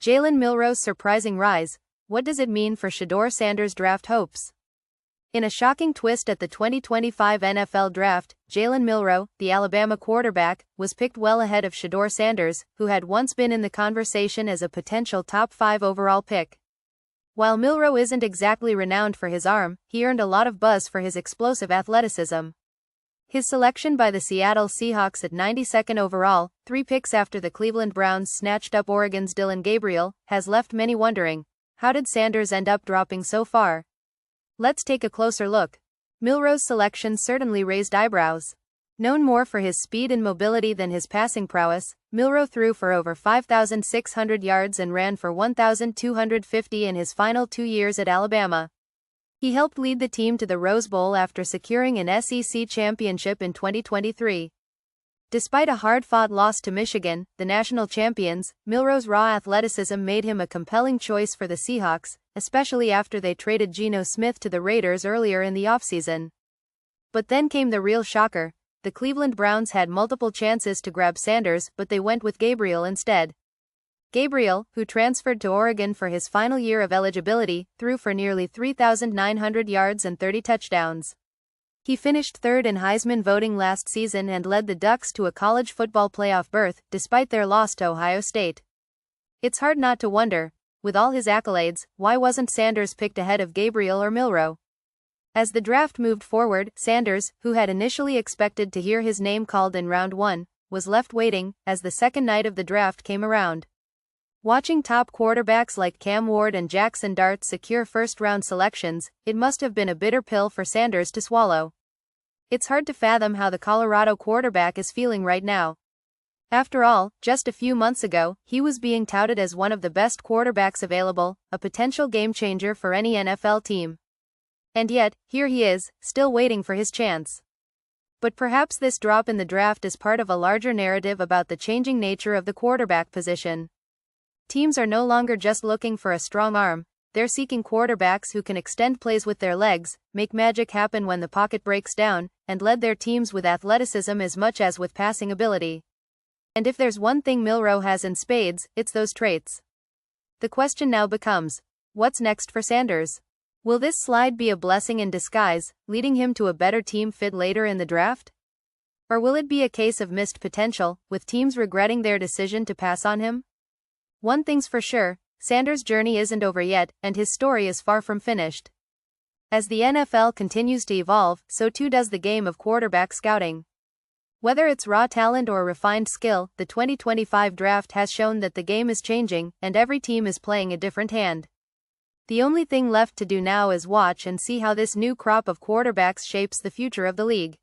Jalen Milroe's surprising rise. What does it mean for Shedeur Sanders' draft hopes? In a shocking twist at the 2025 NFL Draft, Jalen Milroe, the Alabama quarterback, was picked well ahead of Shedeur Sanders, who had once been in the conversation as a potential top 5 overall pick. While Milroe isn't exactly renowned for his arm, he earned a lot of buzz for his explosive athleticism. His selection by the Seattle Seahawks at 92nd overall, 3 picks after the Cleveland Browns snatched up Oregon's Dillon Gabriel, has left many wondering, how did Sanders end up dropping so far? Let's take a closer look. Milroe's selection certainly raised eyebrows. Known more for his speed and mobility than his passing prowess, Milroe threw for over 5,600 yards and ran for 1,250 in his final 2 years at Alabama. He helped lead the team to the Rose Bowl after securing an SEC championship in 2023. Despite a hard-fought loss to Michigan, the national champions, Milroe's raw athleticism made him a compelling choice for the Seahawks, especially after they traded Geno Smith to the Raiders earlier in the offseason. But then came the real shocker. The Cleveland Browns had multiple chances to grab Sanders, but they went with Gabriel instead. Gabriel, who transferred to Oregon for his final year of eligibility, threw for nearly 3,900 yards and 30 touchdowns. He finished third in Heisman voting last season and led the Ducks to a college football playoff berth, despite their loss to Ohio State. It's hard not to wonder, with all his accolades, why wasn't Sanders picked ahead of Gabriel or Milroe? As the draft moved forward, Sanders, who had initially expected to hear his name called in round 1, was left waiting as the second night of the draft came around. Watching top quarterbacks like Cam Ward and Jackson Dart secure first-round selections, it must have been a bitter pill for Sanders to swallow. It's hard to fathom how the Colorado quarterback is feeling right now. After all, just a few months ago, he was being touted as one of the best quarterbacks available, a potential game-changer for any NFL team. And yet, here he is, still waiting for his chance. But perhaps this drop in the draft is part of a larger narrative about the changing nature of the quarterback position. Teams are no longer just looking for a strong arm, they're seeking quarterbacks who can extend plays with their legs, make magic happen when the pocket breaks down, and lead their teams with athleticism as much as with passing ability. And if there's one thing Milroe has in spades, it's those traits. The question now becomes, what's next for Sanders? Will this slide be a blessing in disguise, leading him to a better team fit later in the draft? Or will it be a case of missed potential, with teams regretting their decision to pass on him? One thing's for sure, Sanders' journey isn't over yet, and his story is far from finished. As the NFL continues to evolve, so too does the game of quarterback scouting. Whether it's raw talent or refined skill, the 2025 draft has shown that the game is changing, and every team is playing a different hand. The only thing left to do now is watch and see how this new crop of quarterbacks shapes the future of the league.